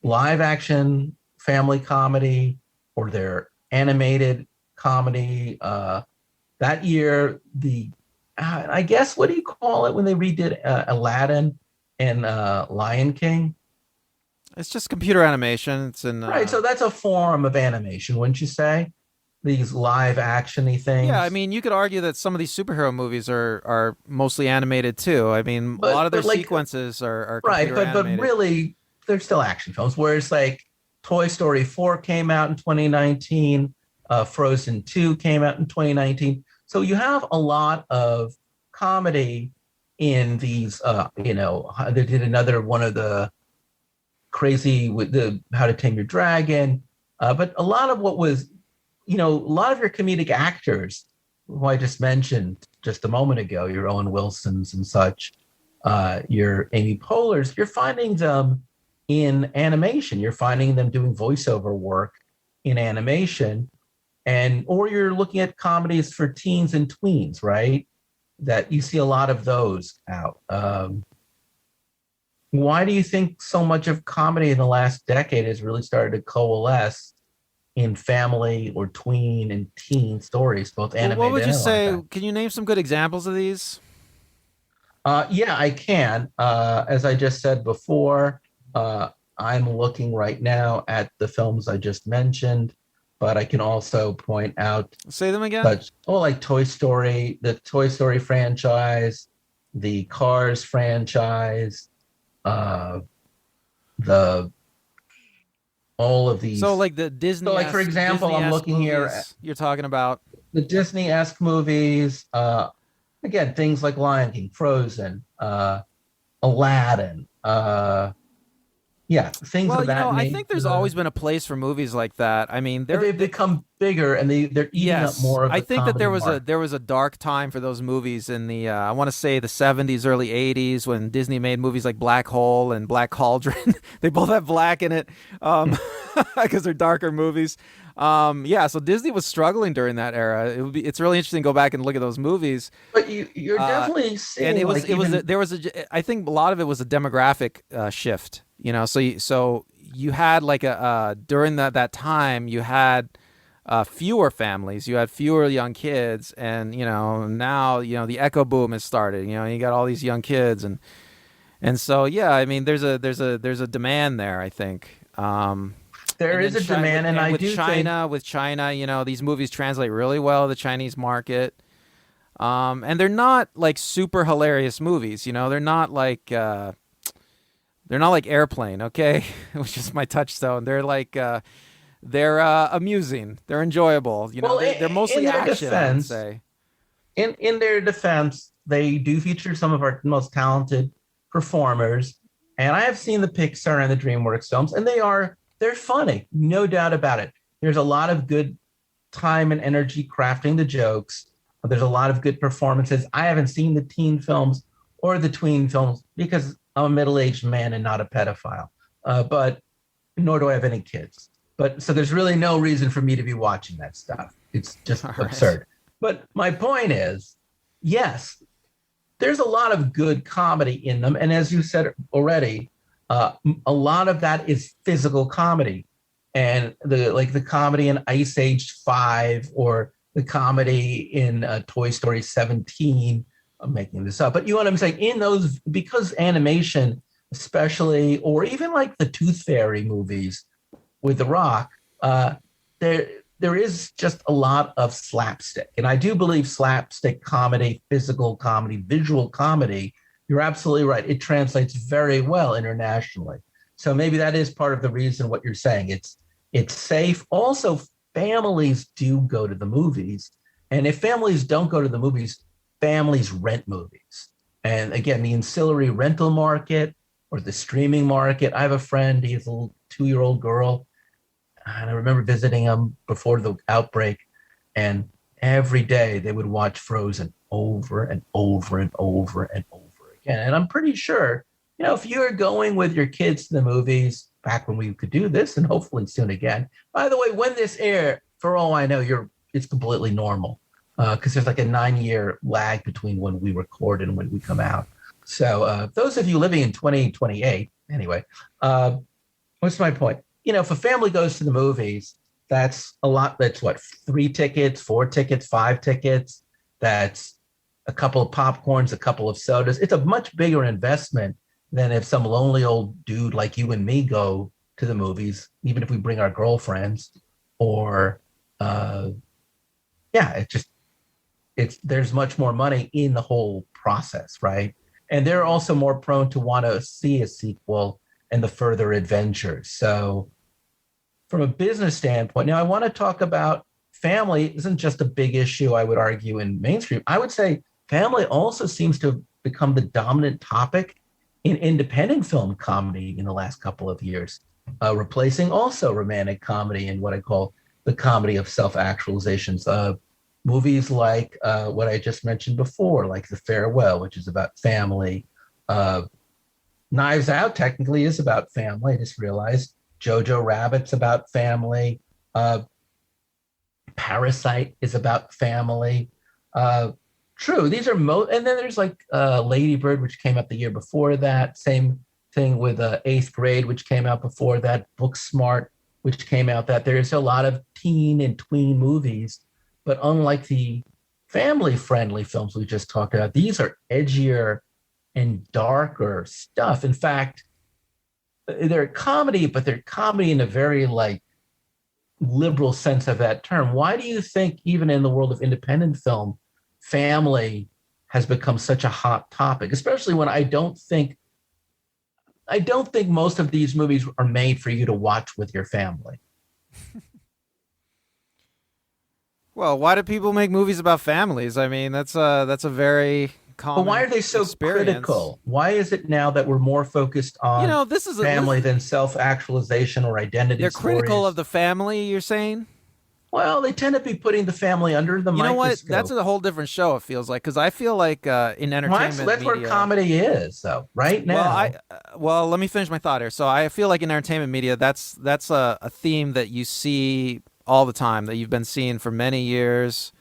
A: live action family comedy or they're animated comedy. That year, I guess, what do you call it when they redid Aladdin and Lion King?
B: It's just computer animation. It's in
A: right. So that's a form of animation, wouldn't you say? These live actiony things.
B: Yeah, I mean, you could argue that some of these superhero movies are mostly animated too. I mean, a lot of their sequences are computer
A: right,
B: animated.
A: But really, they're still action films. Whereas like Toy Story 4 came out in 2019, Frozen 2 came out in 2019. So you have a lot of comedy in these. They did another one of the crazy with the How to Tame Your Dragon, but a lot of what was, a lot of your comedic actors, who I just mentioned just a moment ago, your Owen Wilsons and such, your Amy Poehler's, you're finding them in animation. You're finding them doing voiceover work in animation, and or you're looking at comedies for teens and tweens, right? That you see a lot of those out. Why do you think so much of comedy in the last decade has really started to coalesce in family or tween and teen stories, both
B: Well, what
A: animated
B: would you
A: and live
B: say?
A: action?
B: Can you name some good examples of these?
A: Yeah, I can. As I just said before, I'm looking right now at the films I just mentioned, but I can also point out
B: Say them again.
A: such, oh, like Toy Story, the Toy Story franchise, the Cars franchise, uh, the all of
B: So,
A: these.
B: like the
A: So, like for example, I'm
B: Disney-esque
A: looking here at
B: movies you're talking about.
A: the Disney-esque movies. Again, things like Lion King, Frozen, Aladdin, yeah, things
B: Well,
A: of that
B: I think there's
A: nature.
B: always been a place for movies like that. I mean,
A: But they've become bigger and they're eating up
B: yes,
A: more of
B: I
A: the
B: think that
A: comedy
B: there
A: market.
B: was a dark time for those movies in the I want to say the 70s, early 80s when Disney made movies like Black Hole and Black Cauldron. They both have black in it, because they're darker movies. Yeah, so Disney was struggling during that era. It's really interesting to go back and look at those movies.
A: But you're
B: Uh,
A: definitely
B: and
A: seeing like
B: there was I think a lot of it was a demographic shift. So you had like a during that time you had fewer families, you had fewer young kids, and now the echo boom has started. You got all these young kids, and so yeah, I mean there's a demand there, I think.
A: there
B: And
A: is
B: then
A: a demand, and I do think
B: With China, these movies translate really well to the Chinese market. And they're not like super hilarious movies. They're not like Airplane, okay, which is my touchstone. They're amusing. They're enjoyable.
A: well,
B: They're
A: in
B: mostly
A: their
B: action, I would
A: defense,
B: say.
A: in their defense, they do feature some of our most talented performers. And I have seen the Pixar and the DreamWorks films, and they're funny, no doubt about it. There's a lot of good time and energy crafting the jokes. There's a lot of good performances. I haven't seen the teen films or the tween films because I'm a middle-aged man and not a pedophile. But nor do I have any kids. But so there's really no reason for me to be watching that stuff. It's just
B: All right.
A: absurd. But my point is, yes, there's a lot of good comedy in them, and as you said already, a lot of that is physical comedy, and the comedy in Ice Age 5 or the comedy in Toy Story 17. I'm making this up, but you know what I'm saying. In those, because animation, especially, or even like the Tooth Fairy movies with The Rock, there there is just a lot of slapstick. And I do believe slapstick comedy, physical comedy, visual comedy, you're absolutely right. It translates very well internationally. So maybe that is part of the reason what you're saying. It's safe. Also, families do go to the movies. And if families don't go to the movies, families rent movies. And again, the ancillary rental market or the streaming market. I have a friend, he has a little 2-year-old girl, and I remember visiting him before the outbreak, and every day they would watch Frozen over and over and over and over again. And I'm pretty sure, if you're going with your kids to the movies back when we could do this, and hopefully soon again. By the way, when this air, for all I know, it's completely normal because there's like a 9-year lag between when we record and when we come out. So those of you living in 2028, anyway, what's my point? If a family goes to the movies, that's a lot. That's what, 3 tickets, 4 tickets, 5 tickets. That's a couple of popcorns, a couple of sodas. It's a much bigger investment than if some lonely old dude like you and me go to the movies, even if we bring our girlfriends. Or, yeah, there's much more money in the whole process, right? And they're also more prone to want to see a sequel and the further adventures. So, from a business standpoint, now I want to talk about family isn't just a big issue, I would argue, in mainstream. I would say family also seems to have become the dominant topic in independent film comedy in the last couple of years, replacing also romantic comedy in what I call the comedy of self-actualizations. Movies like what I just mentioned before, like The Farewell, which is about family, Knives Out technically is about family. I just realized Jojo Rabbit's about family. Uh, Parasite is about family. Uh, True, these are and then there's like Lady Bird, which came out the year before that. Same thing with Eighth Grade, which came out before that. Booksmart, which came out that. There's a lot of teen and tween movies, but unlike the family-friendly films we just talked about, these are edgier and darker stuff. In fact, they're comedy, but they're comedy in a very like liberal sense of that term. Why do you think even in the world of independent film, family has become such a hot topic, especially when I don't think most of these movies are made for you to watch with your family.
B: Well, why do people make movies about families? I mean, that's a very
A: But why
B: common
A: are they so
B: experience.
A: critical? Why is it now that we're more focused on
B: This is
A: family than self-actualization or identity
B: they're critical
A: stories?
B: of the family, you're saying?
A: Well, they tend to be putting the family under the
B: You know what?
A: microscope.
B: That's a whole different show. It feels like because I feel like in entertainment,
A: That's
B: media,
A: where comedy is, though. Right now,
B: well, let me finish my thought here. So I feel like in entertainment media, that's a theme that you see all the time that you've been seeing for many years.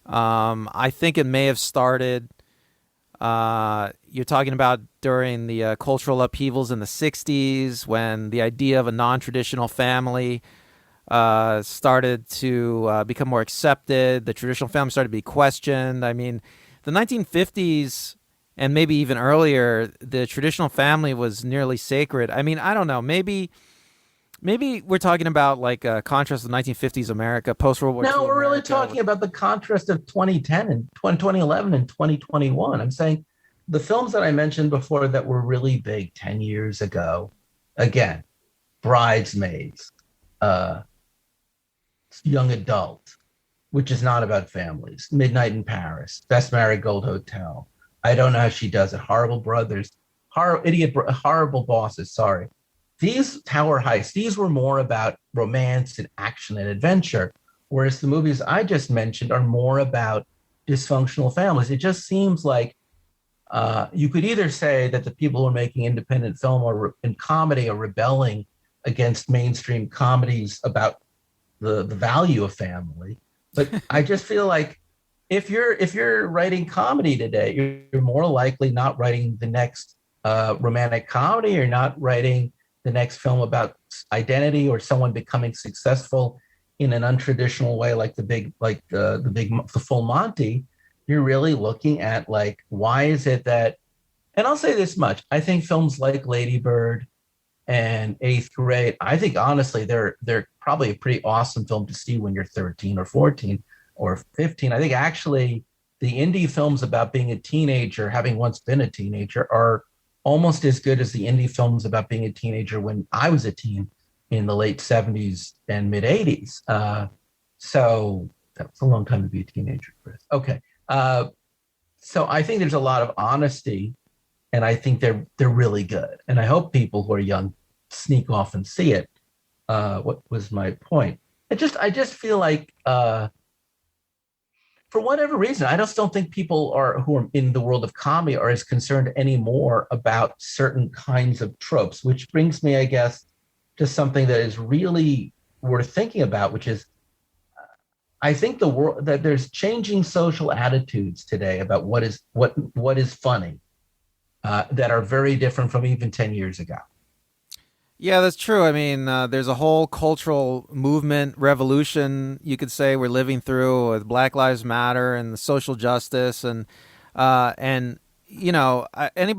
B: I think it may have started. You're talking about during the cultural upheavals in the '60s when the idea of a non-traditional family started to become more accepted. The traditional family started to be questioned. I mean, the 1950s and maybe even earlier, the traditional family was nearly sacred. I mean, I don't know. Maybe we're talking about like a contrast of 1950s America, post-World War II.
A: no, we're really
B: America.
A: talking about the contrast of 2010 and 2011 and 2021. I'm saying the films that I mentioned before that were really big 10 years ago, again, Bridesmaids, Young Adult, which is not about families, Midnight in Paris, Best Marigold Hotel, I Don't Know How She Does It, Horrible Brothers, Horrible Bosses, sorry. These Tower Heights, these were more about romance and action and adventure, whereas the movies I just mentioned are more about dysfunctional families. It just seems like you could either say that the people who are making independent film or in comedy are rebelling against mainstream comedies about the value of family. But I just feel like if you're writing comedy today, you're more likely not writing the next romantic comedy. You're not writing the next film about identity or someone becoming successful in an untraditional way, like the Full Monty. You're really looking at like, why is it that? And I'll say this much: I think films like Lady Bird and Eighth Grade, I think honestly, they're probably a pretty awesome film to see when you're 13 or 14 or 15. I think actually the indie films about being a teenager, having once been a teenager, are almost as good as the indie films about being a teenager when I was a teen in the late 70s and mid 80s. So that's a long time to be a teenager, Chris. Okay. So I think there's a lot of honesty, and I think they're really good. And I hope people who are young sneak off and see it. What was my point? I just feel like for whatever reason, I just don't think people who are in the world of comedy are as concerned anymore about certain kinds of tropes, which brings me, I guess, to something that is really worth thinking about, which is I think the world that there's changing social attitudes today about what is funny that are very different from even 10 years ago.
B: Yeah, that's true. I mean, there's a whole cultural movement, revolution, you could say, we're living through with Black Lives Matter and the social justice. And anybody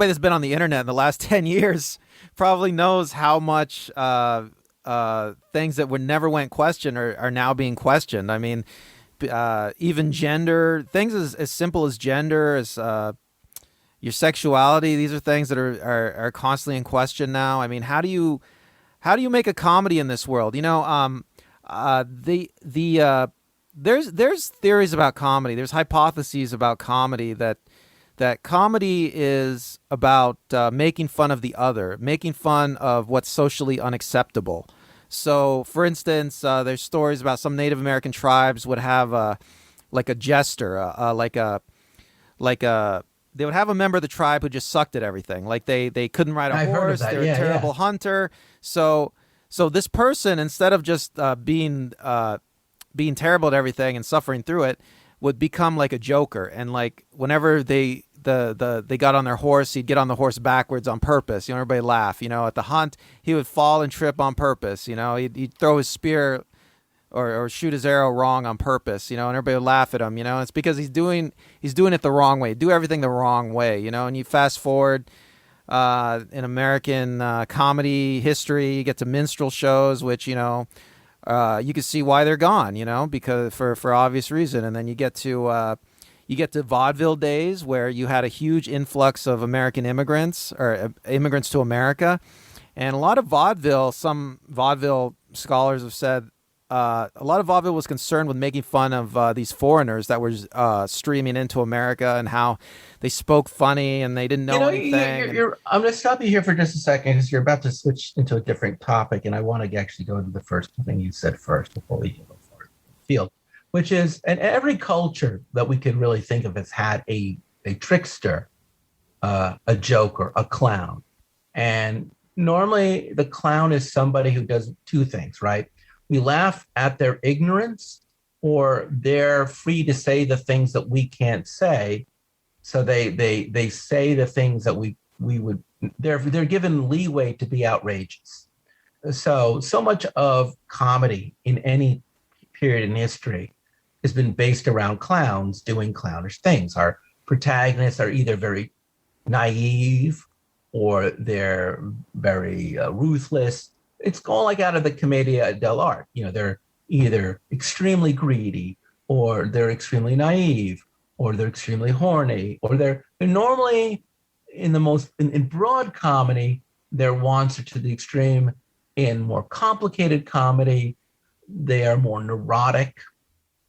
B: that's been on the internet in the last 10 years probably knows how much things that never went questioned are now being questioned. I mean, even gender, things as simple as gender, as your sexuality, these are things that are constantly in question now. I mean, how do you make a comedy in this world? There's theories about comedy. There's hypotheses about comedy that comedy is about making fun of the other, making fun of what's socially unacceptable. So, for instance, there's stories about some Native American tribes would have like a jester, like a they would have a member of the tribe who just sucked at everything. Like they couldn't ride a
A: I've heard of
B: horse.
A: that.
B: They're a
A: Yeah,
B: terrible
A: yeah.
B: hunter. So this person, instead of just being terrible at everything and suffering through it, would become like a joker. And like whenever they got on their horse, he'd get on the horse backwards on purpose. Everybody laugh. At the hunt, he would fall and trip on purpose. He'd throw his spear or shoot his arrow wrong on purpose. And everybody would laugh at him. It's because he's doing it the wrong way. Do everything the wrong way. And you fast forward in American comedy history, you get to minstrel shows, which you can see why they're gone, because for obvious reason. And then you get to vaudeville days where you had a huge influx of American immigrants or immigrants to America. And a lot of vaudeville, some vaudeville scholars have said, a lot of vaudeville was concerned with making fun of these foreigners that were streaming into America and how they spoke funny and they didn't know anything.
A: I'm going to stop you here for just a second because you're about to switch into a different topic, and I want to actually go to the first thing you said first before we go forward. Field, which is, and every culture that we can really think of has had a trickster, a joker, a clown, and normally the clown is somebody who does two things, right? We laugh at their ignorance, or they're free to say the things that we can't say. So they say the things that we would, they're given leeway to be outrageous. So much of comedy in any period in history has been based around clowns doing clownish things. Our protagonists are either very naive or they're very ruthless. It's all like out of the commedia dell'arte. They're either extremely greedy, or they're extremely naive, or they're extremely horny, or they're normally in broad comedy, their wants are to the extreme. In more complicated comedy, they are more neurotic,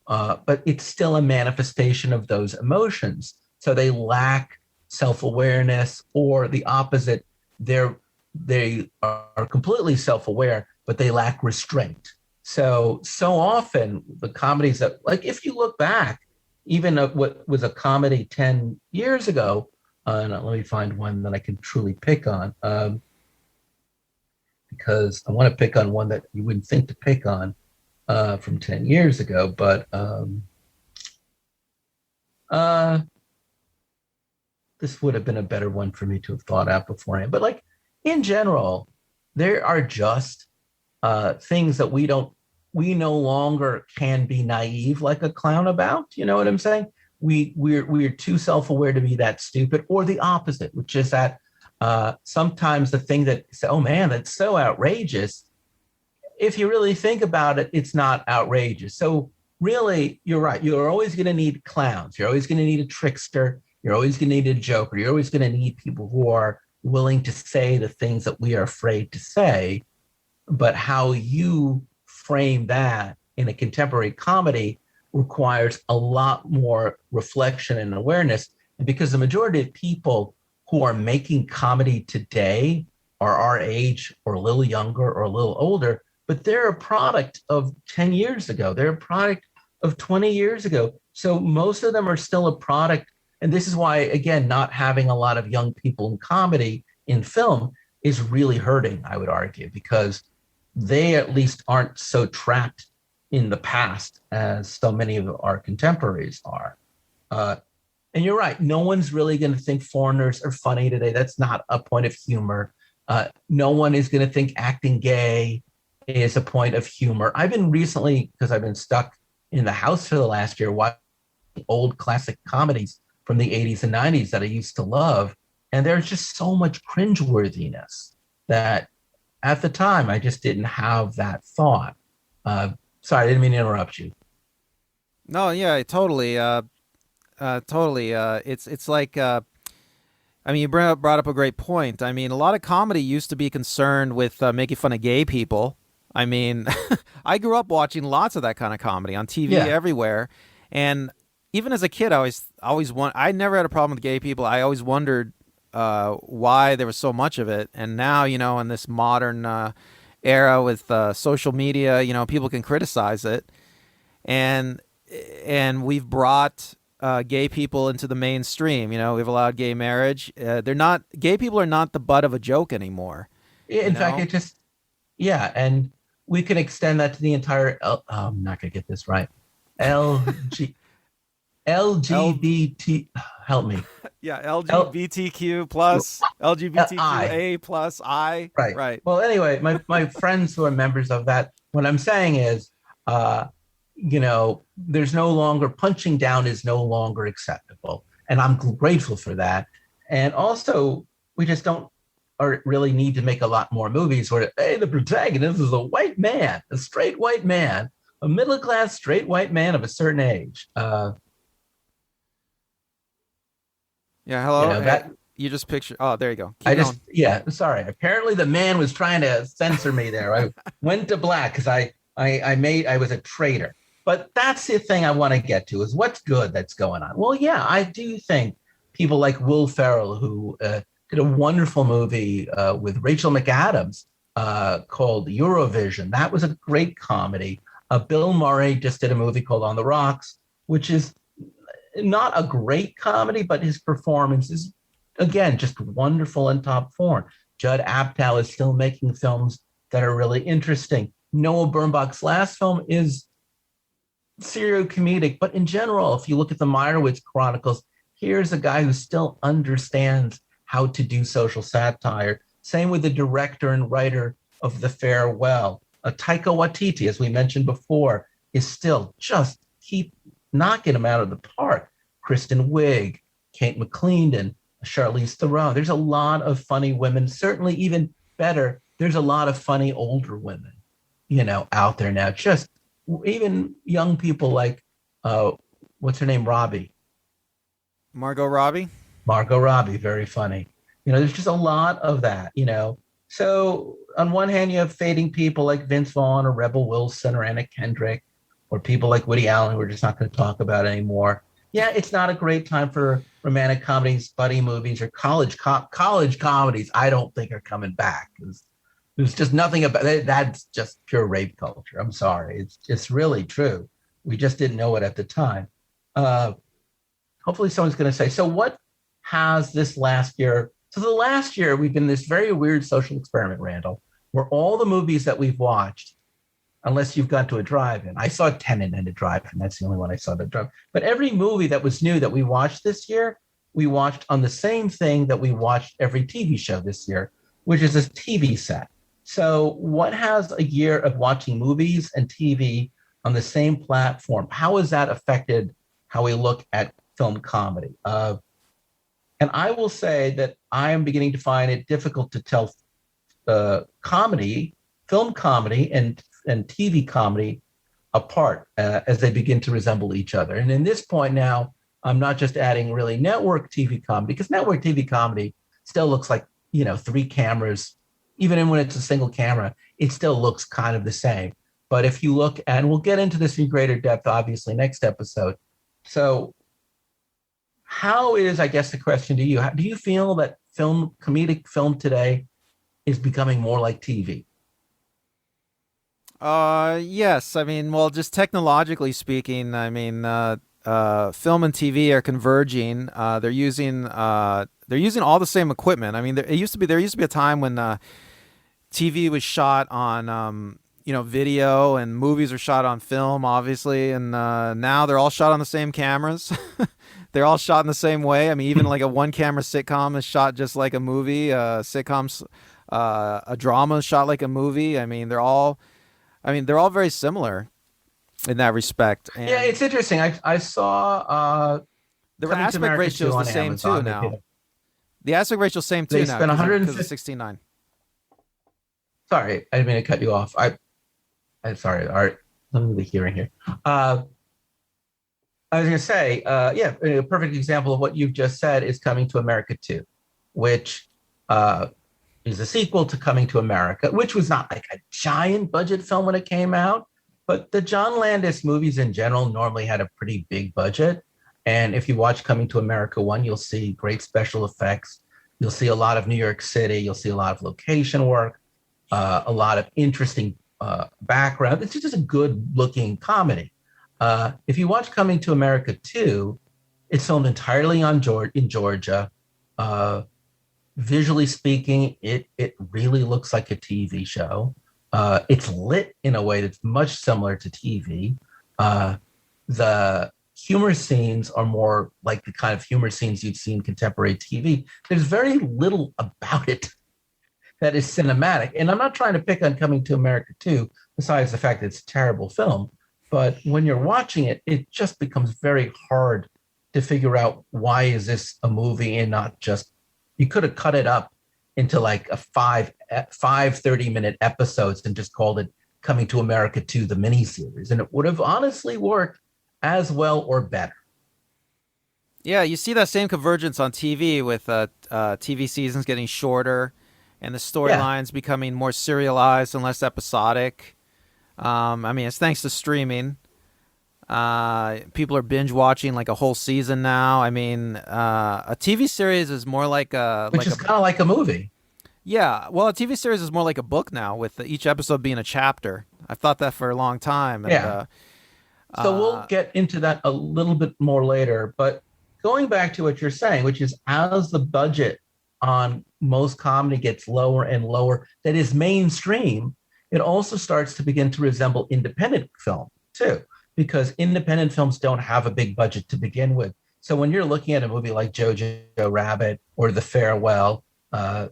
A: but it's still a manifestation of those emotions. So they lack self-awareness, or the opposite. They are completely self-aware, but they lack restraint. So often the comedies that, like, if you look back, even what was a comedy 10 years ago, and let me find one that I can truly pick on, because I want to pick on one that you wouldn't think to pick on from 10 years ago, but this would have been a better one for me to have thought out beforehand. But like, in general, there are just things that we no longer can be naive like a clown about. You know what I'm saying? We're too self-aware to be that stupid, or the opposite, which is that sometimes the thing that say, oh man, that's so outrageous. If you really think about it, it's not outrageous. So really, you're right. You're always going to need clowns. You're always going to need a trickster. You're always going to need a joker. You're always going to need people who are willing to say the things that we are afraid to say. But how you frame that in a contemporary comedy requires a lot more reflection and awareness. And because the majority of people who are making comedy today are our age, or a little younger, or a little older, but they're a product of 10 years ago. They're a product of 20 years ago. So most of them are still a product. And this is why, again, not having a lot of young people in comedy in film is really hurting, I would argue, because they at least aren't so trapped in the past as so many of our contemporaries are. And you're right, no one's really going to think foreigners are funny today. That's not a point of humor. No one is going to think acting gay is a point of humor. I've been recently, because I've been stuck in the house for the last year, watching old classic comedies from the 80s and 90s that I used to love. And there's just so much cringeworthiness that at the time, I just didn't have that thought. Sorry, I didn't mean to interrupt you.
B: No, yeah, totally. Totally. It's like, I mean, you brought up a great point. I mean, a lot of comedy used to be concerned with making fun of gay people. I mean, I grew up watching lots of that kind of comedy on TV everywhere. And even as a kid, I never had a problem with gay people. I always wondered why there was so much of it. And now, in this modern era with social media, people can criticize it. And we've brought gay people into the mainstream. We've allowed gay marriage. Gay people are not the butt of a joke anymore.
A: In fact, it just, yeah, and we can extend that to the entire, I'm not going to get this right, LG, LGBT, help me.
B: Yeah,
A: L,
B: LGBTQ plus,
A: I,
B: LGBTQA plus I.
A: right.
B: Right.
A: Well, anyway, my friends who are members of that, what I'm saying is, there's no longer, punching down is no longer acceptable. And I'm grateful for that. And also, we just don't or really need to make a lot more movies where, hey, the protagonist is a white man, a straight white man, a middle-class straight white man of a certain age.
B: Yeah, hello.
A: That
B: you just picture. Oh, there you go. Keep going.
A: Yeah, sorry. Apparently, the man was trying to censor me there. I went to black because I was a traitor. But that's the thing I want to get to is what's good that's going on. Well, yeah, I do think people like Will Ferrell, who did a wonderful movie with Rachel McAdams called Eurovision. That was a great comedy. Bill Murray just did a movie called On the Rocks, which is not a great comedy, but his performance is, again, just wonderful and top form. Judd Apatow is still making films that are really interesting. Noah Baumbach's last film is serial-comedic, but in general, if you look at the Meyerowitz Chronicles, here's a guy who still understands how to do social satire. Same with the director and writer of The Farewell. Taika Waititi, as we mentioned before, is still just keep knocking him out of the park. Kristen Wiig, Kate McClendon, Charlize Theron. There's a lot of funny women. Certainly, even better, there's a lot of funny older women, out there now. Just even young people like, what's her name, Robbie?
B: Margot Robbie.
A: Margot Robbie, very funny. There's just a lot of that, So on one hand, you have fading people like Vince Vaughn or Rebel Wilson or Anna Kendrick, or people like Woody Allen who we're just not going to talk about anymore. Yeah, it's not a great time for romantic comedies, buddy movies, or college comedies. I don't think are coming back. There's just nothing about it. That's just pure rape culture. I'm sorry. It's really true. We just didn't know it at the time. Hopefully someone's going to say, so what has this last year? So the last year, we've been in this very weird social experiment, Randall, where all the movies that we've watched, unless you've gone to a drive-in. I saw Tenet in a drive-in. That's the only one I saw at a drive-in. But every movie that was new that we watched this year, we watched on the same thing that we watched every TV show this year, which is a TV set. So what has a year of watching movies and TV on the same platform, how has that affected how we look at film comedy? And I will say that I am beginning to find it difficult to tell film comedy and TV comedy apart as they begin to resemble each other. And in this point now, I'm not just adding really network TV comedy, because network TV comedy still looks like, three cameras. Even when it's a single camera, it still looks kind of the same. But if you look, and we'll get into this in greater depth, obviously, next episode. So how is, I guess the question to you, do you feel that comedic film today is becoming more like TV?
B: Yes. I mean, well, just technologically speaking, I mean, film and TV are converging. They're using all the same equipment. I mean, there used to be a time when TV was shot on video, and movies are shot on film, obviously, and now they're all shot on the same cameras. They're all shot in the same way. I mean, even like a one-camera sitcom is shot just like a movie. A drama is shot like a movie. I mean, they're all very similar in that respect. And
A: yeah, it's interesting. I saw
B: the aspect ratio is the same
A: Amazon,
B: too now. The aspect ratio is the same too now.
A: Spent 150
B: 16:9.
A: Sorry, I didn't mean to cut you off. I'm sorry. All right, let me be hearing here. I was going to say, a perfect example of what you've just said is Coming to America 2, which is a sequel to Coming to America, which was not like a giant budget film when it came out, but the John Landis movies in general normally had a pretty big budget. And if you watch Coming to America 1, you'll see great special effects. You'll see a lot of New York City. You'll see a lot of location work, a lot of interesting background. It's just a good looking comedy. If you watch Coming to America 2, It's filmed entirely in Georgia. Uh, Visually speaking, it really looks like a TV show. It's lit in a way that's much similar to TV. Uh, the humor scenes are more like the kind of humor scenes you'd see in contemporary TV. There's very little about it that is cinematic. And I'm not trying to pick on Coming to America too, besides the fact that it's a terrible film. But when you're watching it, it just becomes very hard to figure out why is this a movie and not just you could have cut it up into like a five 30-minute episodes and just called it Coming to America 2, the miniseries. And it would have honestly worked as well or better.
B: Yeah, you see that same convergence on TV with TV seasons getting shorter and the
A: Yeah,
B: storylines becoming more serialized and less episodic. I mean, it's thanks to streaming. People are binge watching like a whole season now. I mean, a TV series is more like a
A: which is kind of like a movie.
B: yeah. Well, a TV series is more like a book now, with each episode being a chapter. I've thought that for a long time, and
A: Yeah. So we'll get into that a little bit more later. But going back to what you're saying, which is as the budget on most comedy gets lower and lower, that is mainstream, it also starts to begin to resemble independent film too, because independent films don't have a big budget to begin with. So when you're looking at a movie like Jojo Rabbit or The Farewell,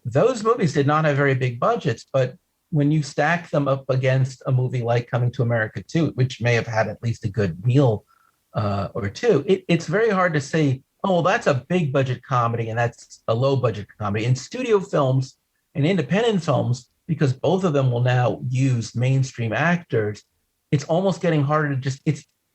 A: those movies did not have very big budgets, but when you stack them up against a movie like Coming to America 2, which may have had at least a good meal or two, it's very hard to say, oh, well, that's a big budget comedy and that's a low budget comedy. In studio films and independent films, because both of them will now use mainstream actors, it's almost getting harder to just,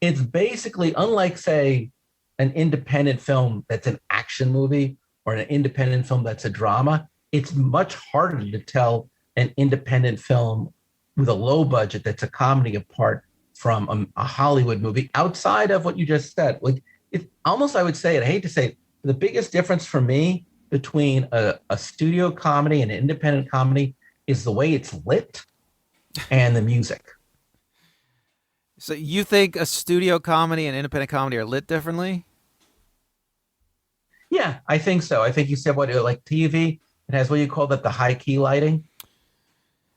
A: it's basically unlike, say, an independent film that's an action movie or an independent film that's a drama. It's much harder to tell an independent film with a low budget that's a comedy apart from a Hollywood movie outside of what you just said. Like it almost, I would say, and I hate to say it, the biggest difference for me between a studio comedy and an independent comedy is the way it's lit and the music.
B: so you think a studio comedy and independent comedy are lit differently?
A: Yeah, I think so. I think you said what like TV, it has what you call that the high key lighting.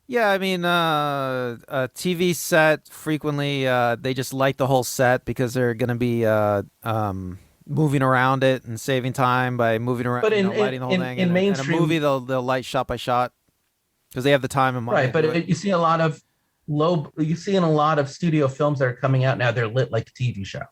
B: Yeah, I mean, a TV set frequently they just light the whole set because they're going to be moving around it and saving time by moving around,
A: But
B: lighting the whole thing.
A: in
B: And a movie,
A: mainstream,
B: they'll light shot by shot because they have the time and money
A: right?
B: to do it.
A: You see a lot of you see in a lot of studio films that are coming out now, they're lit like a TV show.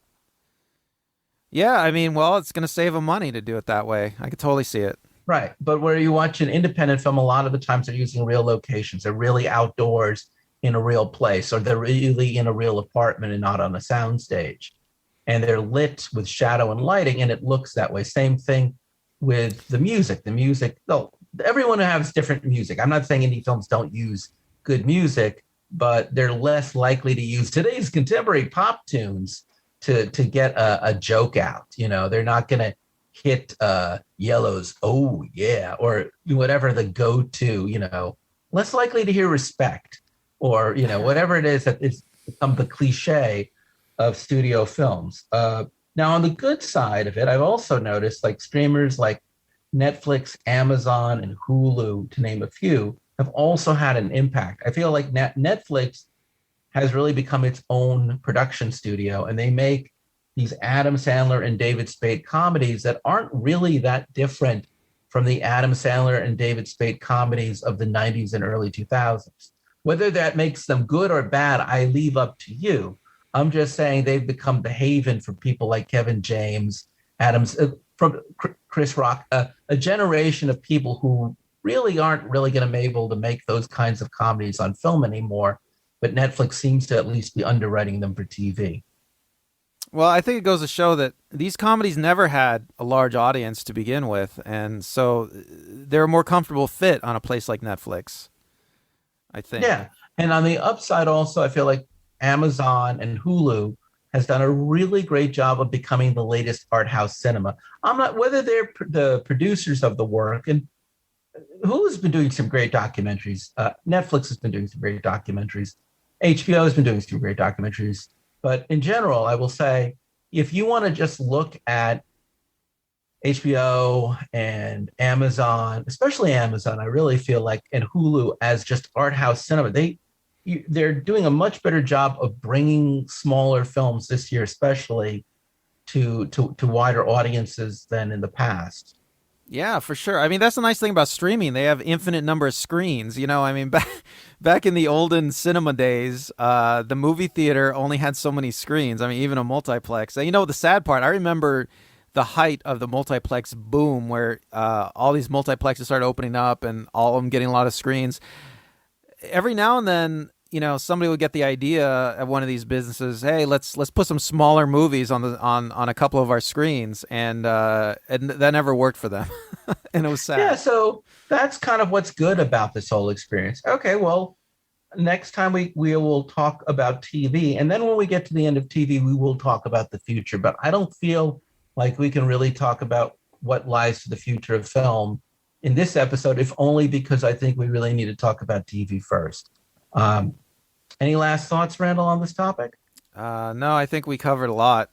B: Yeah, I mean, well, it's going to save them money to do it that way. I could totally see it.
A: Right. But where you watch an independent film, a lot of the times they're using real locations. They're really outdoors in a real place, or they're really in a real apartment and not on a sound stage. And they're lit with shadow and lighting, and it looks that way. Same thing with the music. The music, though, everyone has different music. I'm not saying indie films don't use good music, but they're less likely to use today's contemporary pop tunes to get a joke out. You know, they're not going to hit Yellow's "Oh Yeah" or whatever the go-to. You know, less likely to hear Respect or whatever it is that is become the cliche of studio films. Now, on the good side of it, I've also noticed like streamers like Netflix, Amazon, and Hulu, to name a few, have also had an impact. I feel like Netflix has really become its own production studio, and they make these Adam Sandler and David Spade comedies that aren't really that different from the Adam Sandler and David Spade comedies of the 90s and early 2000s. Whether that makes them good or bad, I leave up to you. I'm just saying they've become the haven for people like Kevin James, Adams, from Chris Rock, a generation of people who really aren't really going to be able to make those kinds of comedies on film anymore. But Netflix seems to at least be underwriting them for TV.
B: Well, I think it goes to show that these comedies never had a large audience to begin with, and so they're a more comfortable fit on a place like Netflix, I think.
A: Yeah. And on the upside, also, I feel like Amazon and Hulu has done a really great job of becoming the latest art house cinema. I'm not whether they're the producers of the work, and Hulu's been doing some great documentaries. Netflix has been doing some great documentaries. HBO has been doing some great documentaries. But in general, I will say, if you want to just look at HBO and Amazon, especially Amazon, I really feel like, and Hulu as just art house cinema. They're doing a much better job of bringing smaller films this year, especially to wider audiences than in the past.
B: Yeah, for sure. I mean, that's the nice thing about streaming. They have infinite number of screens. I mean, back in the olden cinema days, the movie theater only had so many screens. I mean, even a multiplex. And the sad part, I remember the height of the multiplex boom where all these multiplexes started opening up and all of them getting a lot of screens. Every now and then, somebody would get the idea at one of these businesses, hey, let's put some smaller movies on a couple of our screens, and that never worked for them. And it was sad.
A: Yeah, so that's kind of what's good about this whole experience. Okay, well, next time we will talk about TV, and then when we get to the end of TV, we will talk about the future. But I don't feel like we can really talk about what lies to the future of film in this episode, if only because I think we really need to talk about TV first. Any last thoughts, Randall, on this topic?
B: No, I think we covered a lot.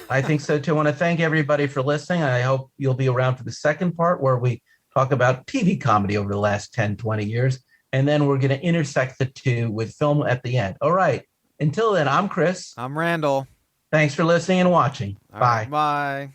A: I think so too. I want to thank everybody for listening. I hope you'll be around for the second part where we talk about TV comedy over the last 10, 20 years. And then we're going to intersect the two with film at the end. All right. Until then, I'm Chris.
B: I'm Randall.
A: Thanks for listening and watching.
B: All
A: Bye.
B: right, bye.